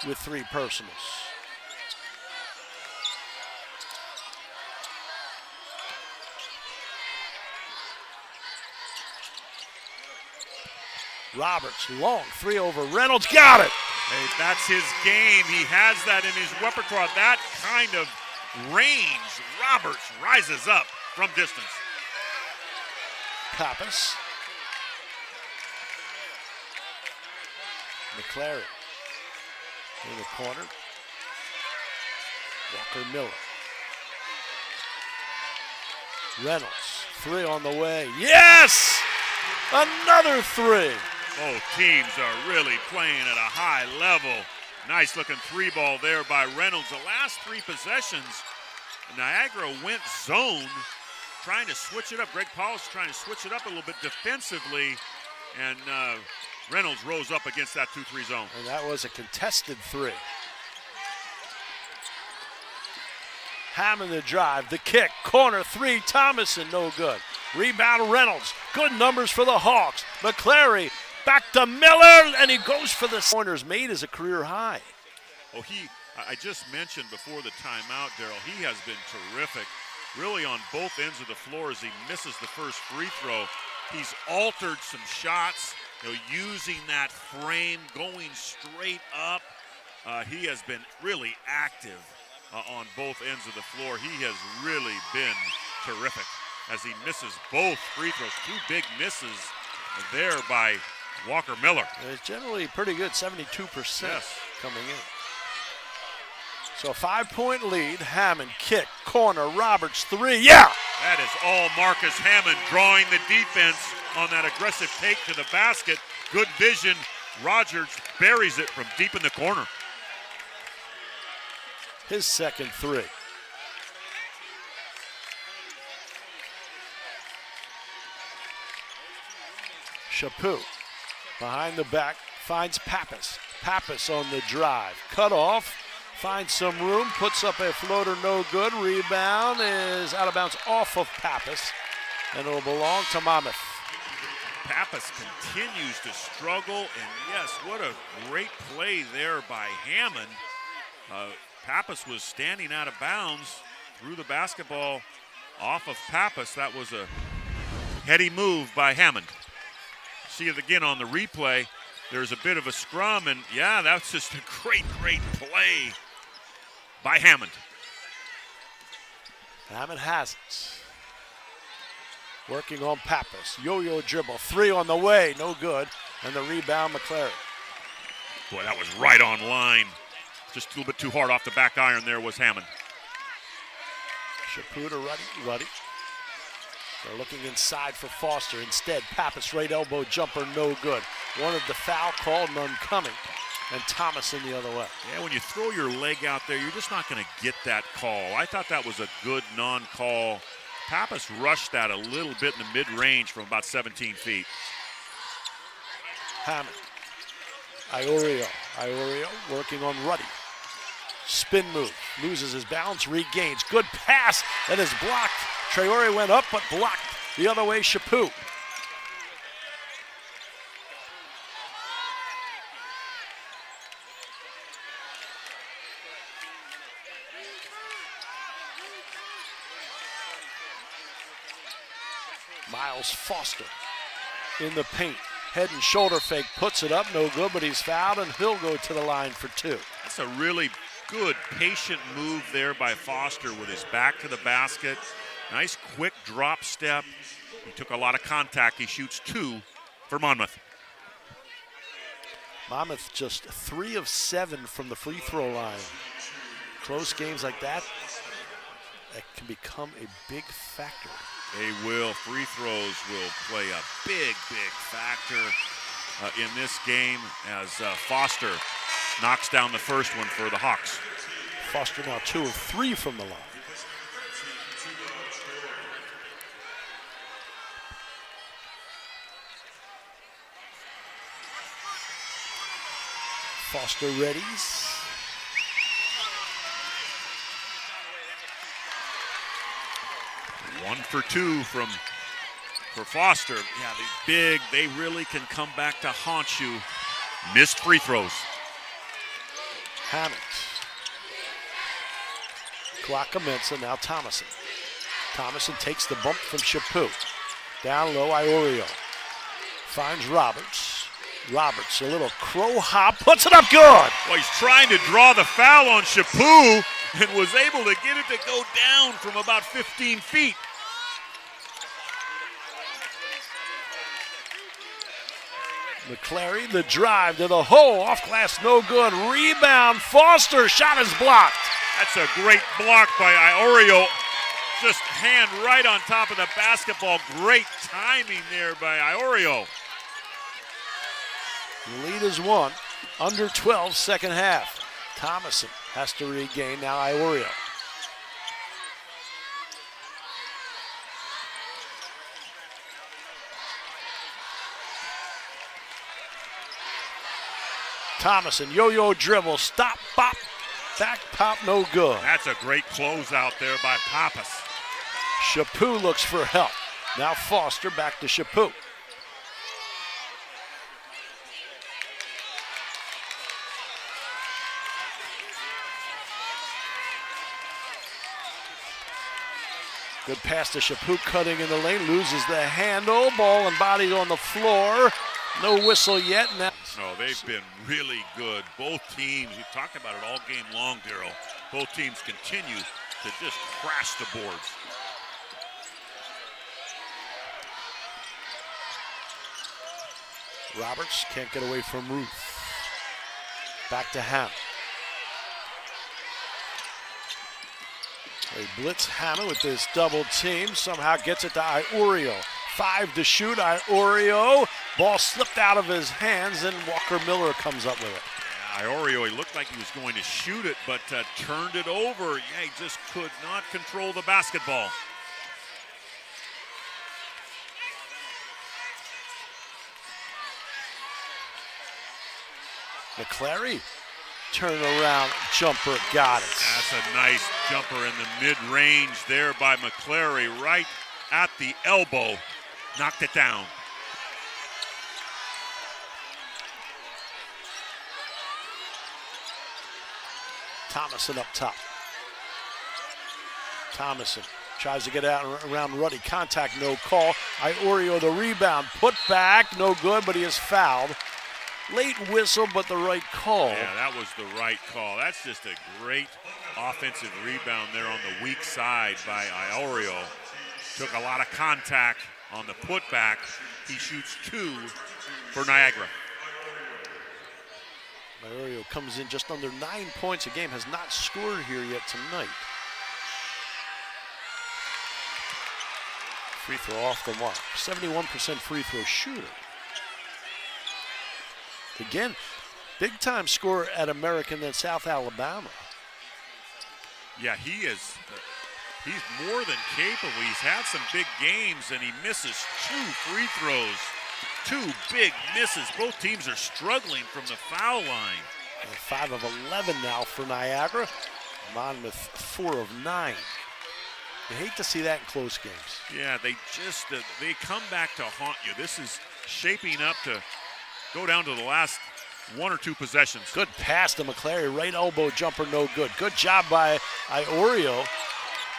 with three personals. Roberts, long three over Reynolds, got it! Hey, that's his game. He has that in his repertoire. That kind of range. Roberts rises up from distance. Pappas. McClary in the corner. Walker Miller. Reynolds, three on the way. Yes! Another three. Both teams are really playing at a high level. Nice looking three ball there by Reynolds. The last three possessions, Niagara went zone, trying to switch it up. Greg Paulus trying to switch it up a little bit defensively, and Reynolds rose up against that 2-3 zone. And that was a contested three. Hammond the drive, the kick, corner three, Thomason, no good. Rebound Reynolds, good numbers for the Hawks. McClary back to Miller, and he goes for the corners made as a career high. Oh, I just mentioned before the timeout, Daryl, he has been terrific, really on both ends of the floor as he misses the first free throw. He's altered some shots, using that frame, going straight up. He has been really active on both ends of the floor. He has really been terrific as he misses both free throws. Two big misses there by Walker Miller. It's generally pretty good, 72% yes. Coming in. So a 5-point lead. Hammond kick, corner, Roberts three, yeah! That is all Marcus Hammond drawing the defense on that aggressive take to the basket. Good vision. Rogers buries it from deep in the corner. His second three. Chaput behind the back finds Pappas. Pappas on the drive. Cut off. Finds some room. Puts up a floater. No good. Rebound is out of bounds off of Pappas. And it will belong to Monmouth. Pappas continues to struggle. And yes, what a great play there by Hammond. Pappas was standing out of bounds. Threw the basketball off of Pappas. That was a Heady move by Hammond. See it again on the replay. There's a bit of a scrum, and yeah, that's just a great play by Hammond. Hammond has it. Working on Pappas. Yo-yo dribble. 3 on the way. No good. And the rebound, McClary. Boy, that was right on line. Just a little bit too hard off the back iron there was Hammond. Chaput to Ruddy. They're looking inside for Foster. Instead, Pappas right elbow jumper, no good. Wanted the foul called, none coming. And Thomas in the other way. Yeah, when you throw your leg out there, you're just not going to get that call. I thought that was a good non-call. Pappas rushed that a little bit in the mid-range from about 17 feet. Hammond. Iorio working on Ruddy. Spin move. Loses his balance, regains. Good pass. That is blocked. Traore went up, but blocked the other way, Chaput. Miles Foster in the paint. Head and shoulder fake, puts it up, no good, but he's fouled, and he'll go to the line for 2. That's a really good, patient move there by Foster with his back to the basket. Nice quick drop step. He took a lot of contact. He shoots 2 for Monmouth. Monmouth just 3 of 7 from the free throw line. Close games like that can become a big factor. They will. Free throws will play a big factor in this game as Foster knocks down the first one for the Hawks. Foster now 2 of 3 from the line. Foster readies. One for 2 for Foster. Yeah, they really can come back to haunt you. Missed free throws. Hammond. Kwaka-Mensah, now Thomason. Thomason takes the bump from Chaput. Down low, Iorio. Finds Roberts. Roberts, a little crow hop, puts it up good. Well, he's trying to draw the foul on Chaput and was able to get it to go down from about 15 feet. McClary, the drive to the hole, off glass, no good. Rebound, Foster, shot is blocked. That's a great block by Iorio. Just hand right on top of the basketball. Great timing there by Iorio. The lead is 1, under 12, second half. Thomason has to regain, now Iorio. Thomason, yo-yo dribble, stop, bop, back pop, no good. That's a great closeout there by Pappas. Chaput looks for help. Now Foster back to Chaput. Good pass to Chaput, cutting in the lane, loses the handle, ball and body on the floor. No whistle yet. Now. No, they've been really good. Both teams, we've talked about it all game long, Darryl. Both teams continue to just crash the boards. Roberts can't get away from Ruth. Back to Hammond. They blitz Hammond with this double team. Somehow gets it to Iorio. 5 to shoot. Iorio. Ball slipped out of his hands, and Walker Miller comes up with it. Yeah, Iorio, he looked like he was going to shoot it, but turned it over. Yeah, he just could not control the basketball. McClary, turnaround jumper, got it. That's a nice jumper in the mid-range there by McClary, right at the elbow. Knocked it down. Thomason up top. Thomason Tries to get out around Ruddy. Contact, no call. Iorio the rebound. Put back, no good, but he is fouled. Late whistle, but the right call. Yeah, that was the right call. That's just a great offensive rebound there on the weak side by Iorio. Took a lot of contact on the putback. He shoots 2 for Niagara. Iorio comes in just under 9 points a game. Has not scored here yet tonight. Free throw off the mark. 71% free throw shooter. Again, big time scorer at American than South Alabama. Yeah, he's more than capable. He's had some big games and he misses 2 free throws. 2 big misses. Both teams are struggling from the foul line. 5 of 11 now for Niagara. Monmouth 4 of 9. You hate to see that in close games. Yeah, they come back to haunt you. This is shaping up to go down to the last 1 or 2 possessions. Good pass to McClary. Right elbow jumper, no good. Good job by Iorio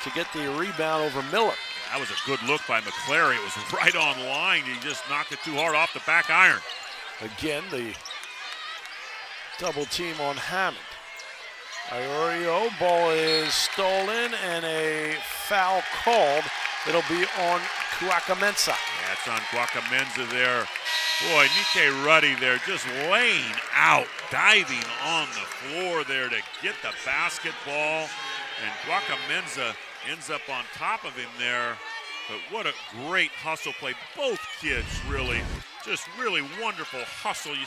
to get the rebound over Miller. That was a good look by McClary. It was right on line. He just knocked it too hard off the back iron. Again, the double team on Hammond. Iorio, ball is stolen and a foul called. It'll be on Kwakamensa. Yeah, it's on Kwakamensa there. Boy, Nike Ruddy there just laying out, diving on the floor there to get the basketball. And Kwakamensa ends up on top of him there. But what a great hustle play. Both kids really wonderful hustle. You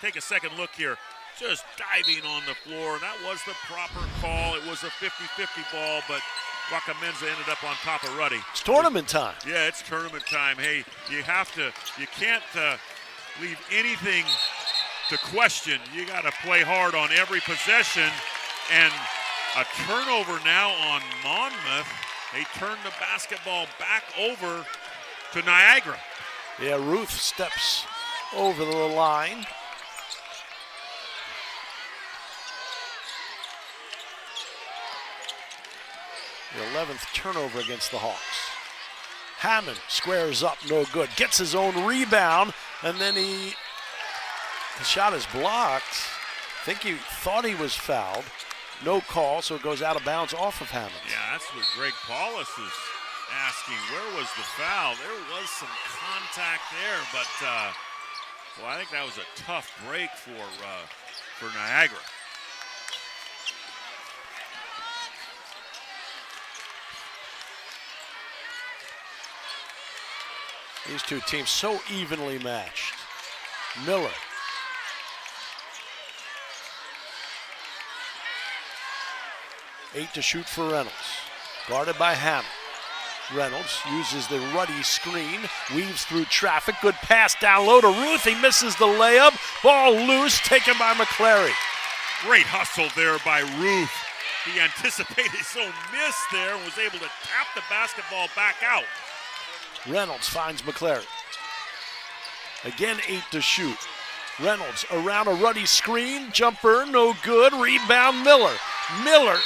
take a second look here. Just diving on the floor. That was the proper call. It was a 50-50 ball, but Kwakamensa ended up on top of Ruddy. It's tournament time. Yeah, it's tournament time. Hey, you can't leave anything to question. You got to play hard on every possession. And a turnover now on Monmouth. They turn the basketball back over to Niagara. Yeah, Ruth steps over the line. The 11th turnover against the Hawks. Hammond squares up, no good. Gets his own rebound, and then the shot is blocked. I think he thought he was fouled. No call, so it goes out of bounds off of Hammond. Yeah, that's what Greg Paulus is asking. Where was the foul? There was some contact there, but well, I think that was a tough break for Niagara. These two teams so evenly matched. Miller. Eight to shoot for Reynolds. Guarded by Hammond. Reynolds uses the Ruddy screen, weaves through traffic. Good pass down low to Ruth. He misses the layup. Ball loose, taken by McClary. Great hustle there by Ruth. He anticipated his own miss there and was able to tap the basketball back out. Reynolds finds McClary. Again, 8 to shoot. Reynolds around a Ruddy screen. Jumper, no good. Rebound, Miller. Miller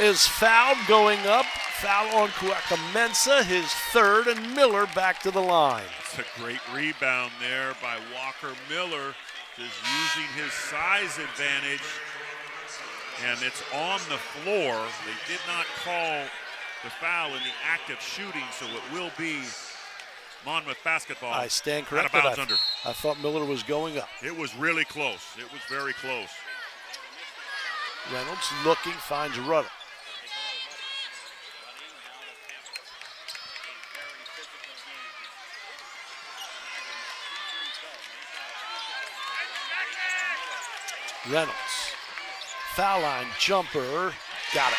is fouled going up. Foul on Kwakamensa, his 3rd, and Miller back to the line. It's a great rebound there by Walker Miller, just using his size advantage. And it's on the floor. They did not call the foul in the act of shooting, so it will be Monmouth basketball. I stand corrected. Out of bounds under. I thought Miller was going up. It was really close. It was very close. Reynolds looking, finds Rudder. Reynolds, foul line jumper, got it.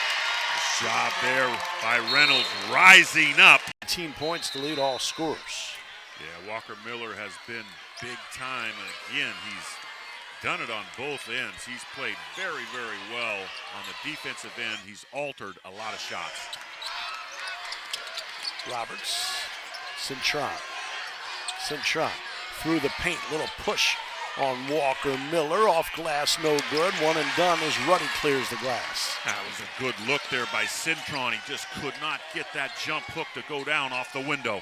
Job there by Reynolds, rising up. 18 points to lead all scorers. Yeah, Walker Miller has been big time, and again, he's done it on both ends. He's played very, very well on the defensive end. He's altered a lot of shots. Roberts, Cintron through the paint, little push on Walker Miller. Off glass, no good. One and done as Ruddy clears the glass. That was a good look there by Cintron. He just could not get that jump hook to go down off the window.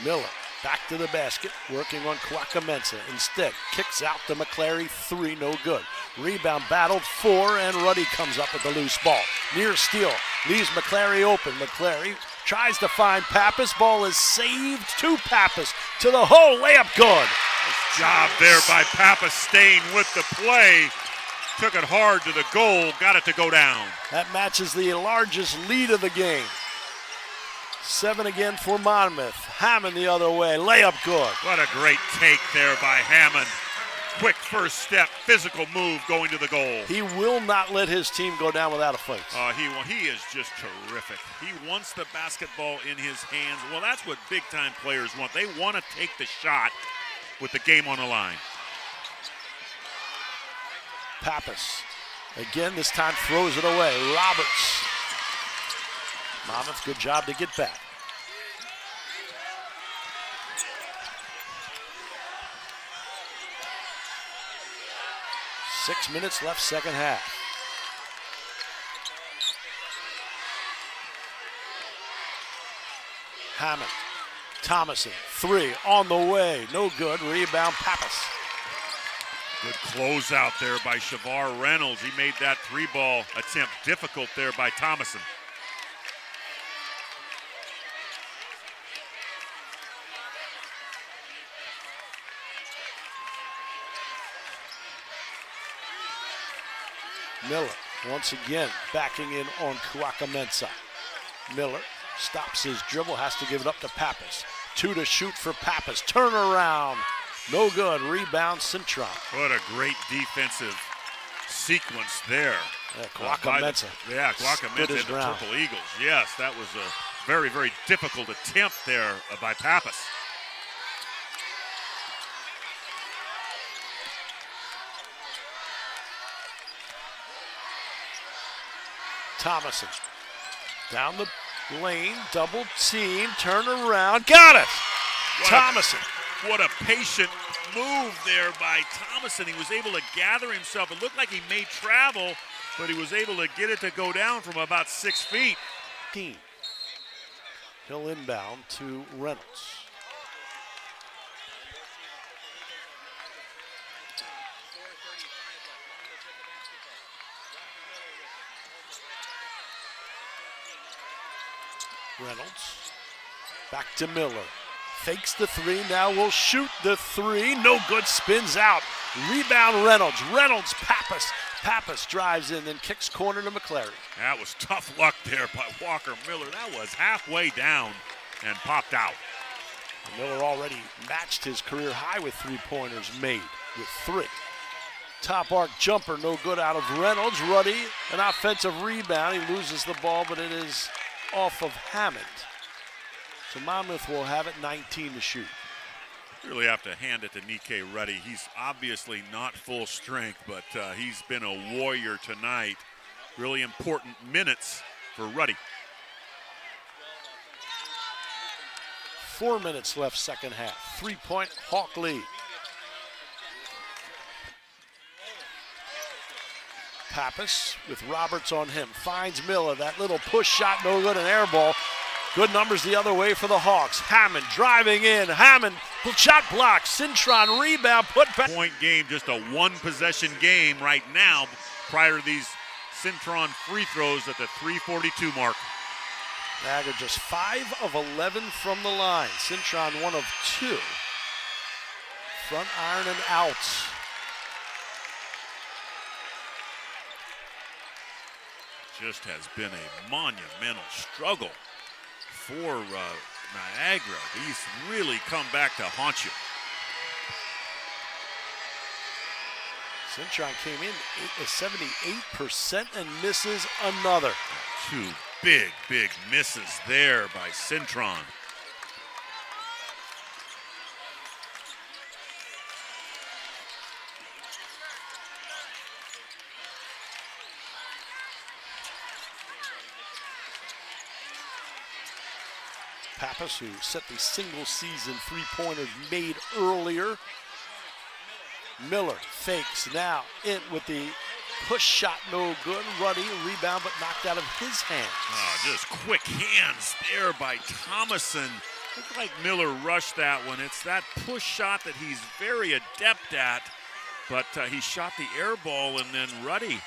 Miller back to the basket, working on Kwaka-Mensah. Instead, kicks out to McClary, 3, no good. Rebound battled, 4, and Ruddy comes up with the loose ball. Near steal, leaves McClary open. McClary tries to find Pappas. Ball is saved to Pappas. To the hole, layup good. Nice job there by Pappas, staying with the play. Took it hard to the goal, got it to go down. That matches the largest lead of the game. 7 again for Monmouth. Hammond the other way. Layup good. What a great take there by Hammond. Quick first step, physical move going to the goal. He will not let his team go down without a fight. He is just terrific. He wants the basketball in his hands. Well, that's what big-time players want. They want to take the shot with the game on the line. Pappas, again, this time throws it away. Roberts. Monmouth, good job to get back. Six minutes left, second half. Hammond, Thomason, 3 on the way, no good. Rebound, Pappas. Good closeout there by Shavar Reynolds. He made that 3-ball attempt difficult there by Thomason. Miller, once again, backing in on Kwaka-Mensah. Miller stops his dribble, has to give it up to Pappas. 2 to shoot for Pappas. Turnaround, no good. Rebound, Cintron. What a great defensive sequence there. Kwaka-Mensah. Kwaka-Mensah and the Purple Eagles. Yes, that was a very, very difficult attempt there by Pappas. Thomason down the lane, double team, turn around, got it! Thomason. What a patient move there by Thomason. He was able to gather himself. It looked like he made travel, but he was able to get it to go down from about 6 feet. He'll inbound to Reynolds. Reynolds, back to Miller, fakes the 3, now will shoot the 3, no good, spins out. Rebound Reynolds, Pappas. Pappas drives in, then kicks corner to McClary. That was tough luck there by Walker Miller. That was halfway down and popped out. Miller already matched his career high with 3-pointers made with 3. Top arc jumper, no good out of Reynolds. Ruddy, an offensive rebound. He loses the ball, but it is off of Hammond. So Monmouth will have it, 19 to shoot. Really have to hand it to Nikkei Ruddy. He's obviously not full strength, but he's been a warrior tonight. Really important minutes for Ruddy. 4 minutes left, second half. 3-point Hawk lead. Pappas with Roberts on him, finds Miller, that little push shot, no good, an air ball. Good numbers the other way for the Hawks. Hammond driving in, Hammond, shot block, Cintron rebound, put back. Point game, just a 1-possession game right now prior to these Cintron free throws at the 3:42 mark. Niagara just 5 of 11 from the line. Cintron 1 of 2. Front iron and out. Just has been a monumental struggle for Niagara. These really come back to haunt you. Cintron came in 78% and misses another. 2 big misses there by Cintron. Pappas, who set the single-season three-pointers made earlier. Miller fakes now in with the push shot, no good. Ruddy, rebound, but knocked out of his hands. Oh, just quick hands there by Thomason. Looked like Miller rushed that one. It's that push shot that he's very adept at, but he shot the air ball, and then Ruddy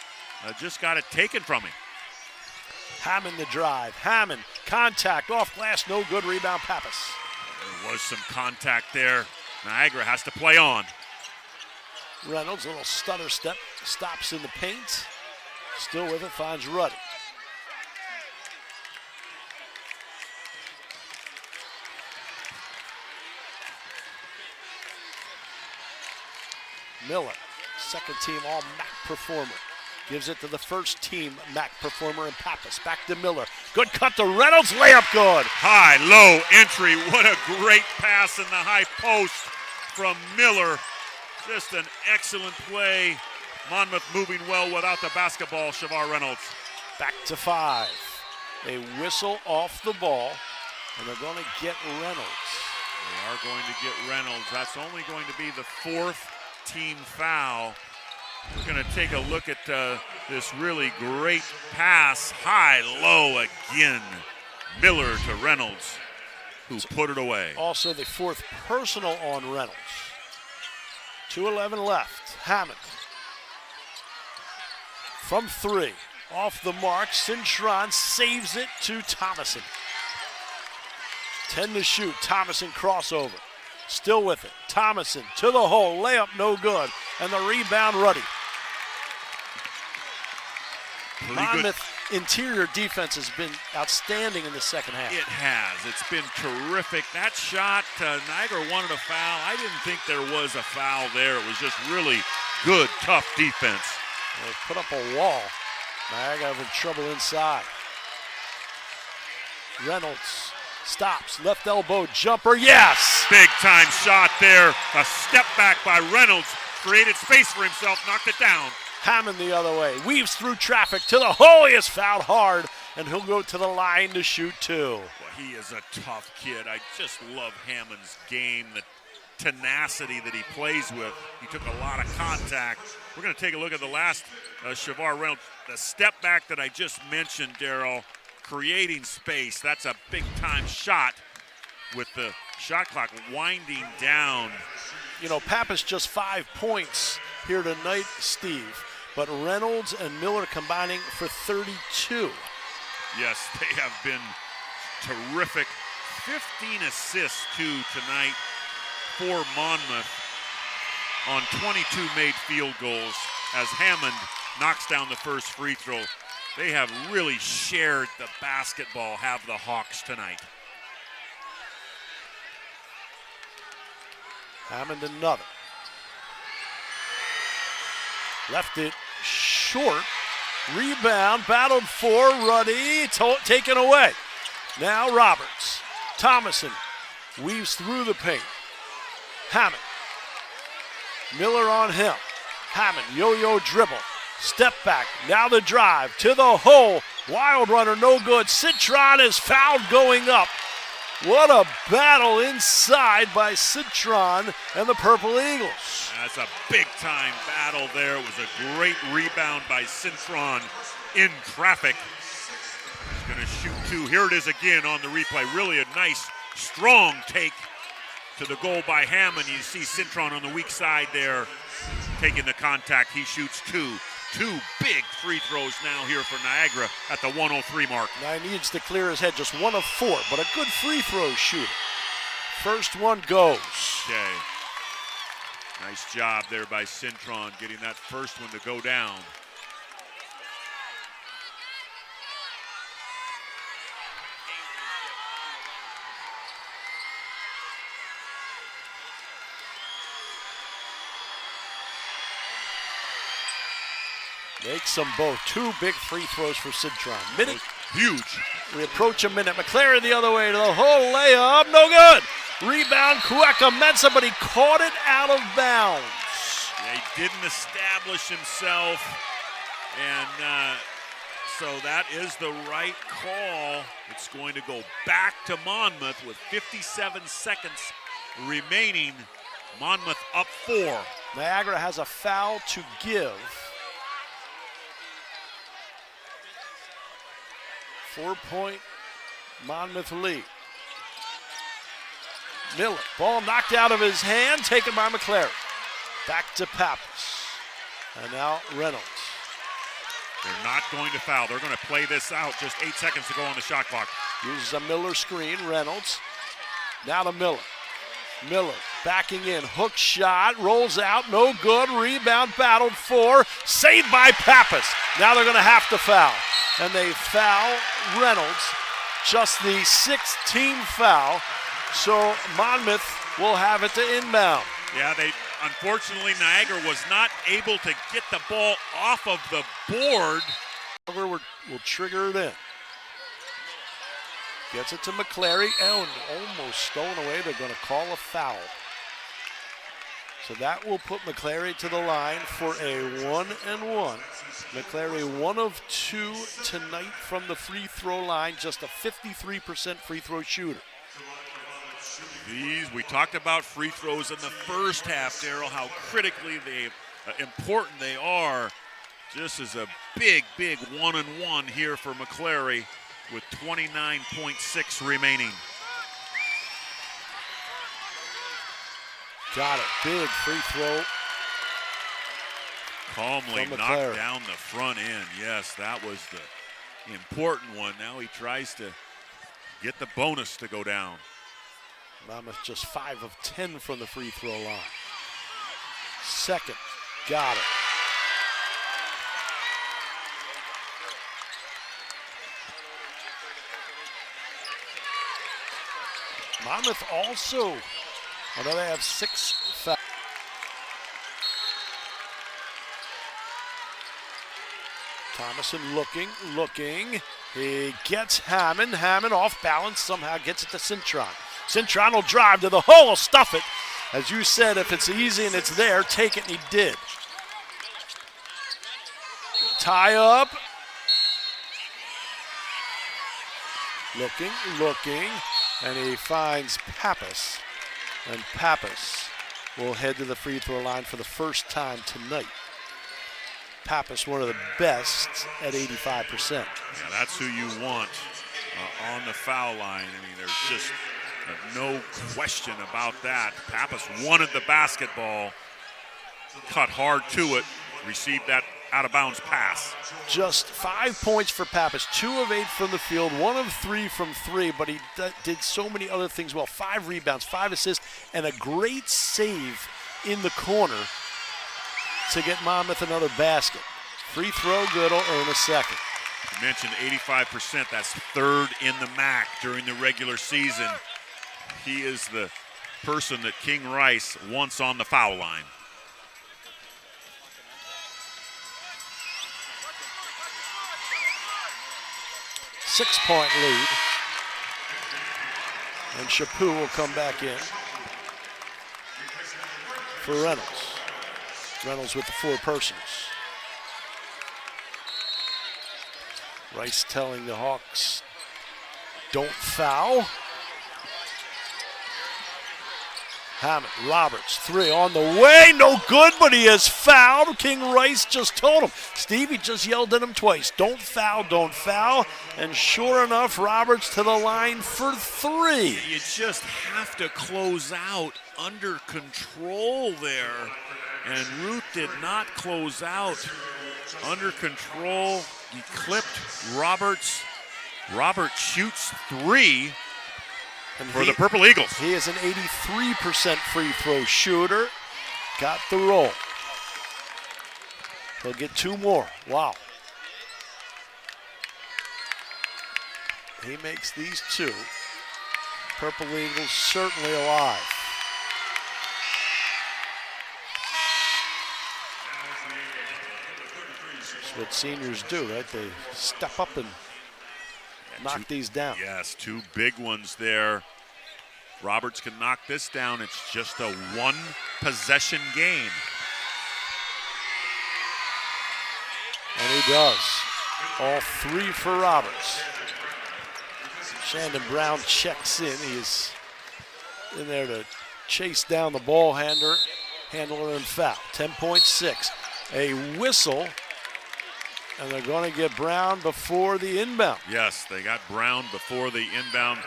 just got it taken from him. Hammond the drive. Hammond, contact, off glass, no good. Rebound, Pappas. There was some contact there. Niagara has to play on. Reynolds, a little stutter step, stops in the paint. Still with it, finds Ruddy. Miller, second team All-MAC performer. Gives it to the first team MAC performer in Pappas. Back to Miller. Good cut to Reynolds, layup good. High-low entry. What a great pass in the high post from Miller. Just an excellent play. Monmouth moving well without the basketball, Shavar Reynolds. Back to 5. A whistle off the ball, and they're going to get Reynolds. They are going to get Reynolds. That's only going to be the 4th team foul. We're going to take a look at this really great pass. High-low again. Miller to Reynolds, who put it away. Also the 4th personal on Reynolds. 2:11 left. Hammond. From 3. Off the mark. Cintron saves it to Thomason. 10 to shoot. Thomason crossover. Still with it. Thomason to the hole. Layup no good. And the rebound, Ruddy. Monmouth interior defense has been outstanding in the second half. It has. It's been terrific. That shot, Niagara wanted a foul. I didn't think there was a foul there. It was just really good, tough defense. They put up a wall. Niagara having trouble inside. Reynolds stops. Left elbow jumper. Yes! Big time shot there. A step back by Reynolds. Created space for himself. Knocked it down. Hammond the other way, weaves through traffic to the hole. He is fouled hard, and he'll go to the line to shoot 2. Well, he is a tough kid. I just love Hammond's game, the tenacity that he plays with. He took a lot of contact. We're going to take a look at the last Shavar Reynolds. The step back that I just mentioned, Darryl, creating space. That's a big-time shot with the shot clock winding down. You know, Pappas just 5 points here tonight, Steve. But Reynolds and Miller combining for 32. Yes, they have been terrific. 15 assists, too, tonight for Monmouth on 22 made field goals as Hammond knocks down the first free throw. They have really shared the basketball, have the Hawks tonight. Hammond another. Left it short. Rebound, battled for, Ruddy, taken away. Now Roberts. Thomason weaves through the paint. Hammond. Miller on him. Hammond, yo-yo dribble. Step back, now the drive to the hole. Wild runner, no good. Cintron is fouled going up. What a battle inside by Cintron and the Purple Eagles. That's a big-time battle there. It was a great rebound by Cintron in traffic. He's going to shoot 2. Here it is again on the replay. Really a nice, strong take to the goal by Hammond. You see Cintron on the weak side there taking the contact. He shoots 2. 2 big free throws now here for Niagara at the 103 mark. Now he needs to clear his head, just 1 of 4, but a good free throw shooter. First one goes. Okay. Nice job there by Cintron getting that first one to go down. Makes them both. 2 big free throws for Cintron. Minute. Huge. We approach a minute. McLaren the other way to the hole. Layup. No good. Rebound. Mensa, but he caught it out of bounds. Yeah, he didn't establish himself. And So that is the right call. It's going to go back to Monmouth with 57 seconds remaining. Monmouth up 4. Niagara has a foul to give. 4-point Monmouth lead. Miller, ball knocked out of his hand, taken by McClary. Back to Pappas. And now Reynolds. They're not going to foul. They're going to play this out. Just 8 seconds to go on the shot clock. Uses a Miller screen. Reynolds. Now to Miller. Miller backing in. Hook shot. Rolls out. No good. Rebound battled for. Saved by Pappas. Now they're going to have to foul. And they foul Reynolds. Just the 6th team foul. So Monmouth will have it to inbound. Yeah, unfortunately, Niagara was not able to get the ball off of the board. Will trigger it in. Gets it to McClary. And almost stolen away. They're going to call a foul. So that will put McClary to the line for a 1-and-1. McClary 1 of 2 tonight from the free throw line. Just a 53% free throw shooter. We talked about free throws in the first half, Daryl, how critically important they are. This is a big 1-and-1 here for McClary with 29.6 remaining. Got it. Big free throw. Calmly knocked down the front end. Yes, that was the important one. Now he tries to get the bonus to go down. Monmouth just 5 of 10 from the free throw line. Second. Got it. Monmouth also, although they have 6 fouls. Thomason looking. He gets Hammond. Hammond off balance, somehow gets it to Cintron. Cintron will drive to the hole, will stuff it. As you said, if it's easy and it's there, take it, and he did. Tie up. Looking, and he finds Pappas. And Pappas will head to the free throw line for the first time tonight. Pappas, one of the best at 85%. Yeah, that's who you want on the foul line. I mean, there's just no question about that. Pappas wanted the basketball, cut hard to it, received that out-of-bounds pass. Just 5 points for Pappas, 2 of 8 from the field, 1 of 3 from 3, but he did so many other things well. 5 rebounds, 5 assists, and a great save in the corner to get Monmouth another basket. Free throw good, will earn a second. You mentioned 85%, that's 3rd in the MAC during the regular season. He is the person that King Rice wants on the foul line. Six-point lead. And Chaput will come back in for Reynolds. Reynolds with the 4 persons. Rice telling the Hawks, don't foul. Hammond, Roberts, 3 on the way, no good, but he has fouled. King Rice just told him. Stevie just yelled at him twice, don't foul. And sure enough, Roberts to the line for 3. You just have to close out under control there. And Ruth did not close out under control. He clipped Roberts. Roberts shoots 3. And for the Purple Eagles. He is an 83% free throw shooter. Got the roll. He'll get 2 more. Wow. He makes these 2. Purple Eagles certainly alive. That's what seniors do, right? They step up and knock these down. Yes, 2 big ones there. Roberts can knock this down. It's just a 1-possession game. And he does. All 3 for Roberts. Shandon Brown checks in. He is in there to chase down the ball handler and foul. 10.6. A whistle, and they're going to get Brown before the inbound. Yes, they got Brown before the inbound.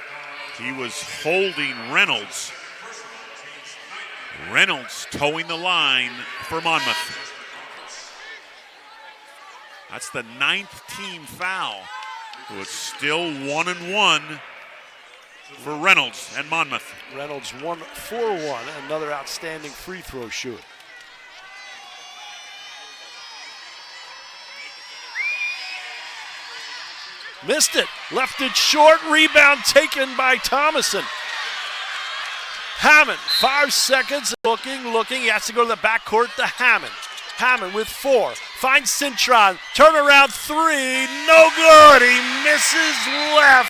He was holding Reynolds. Reynolds towing the line for Monmouth. That's the 9th team foul. So it's still 1-1 for Reynolds and Monmouth. Reynolds 1 for 1, another outstanding free throw shooter. Missed it, left it short, rebound taken by Thomason. Hammond, 5 seconds, looking, he has to go to the backcourt to Hammond. Hammond with 4, finds Cintron, turnaround 3, no good, he misses left.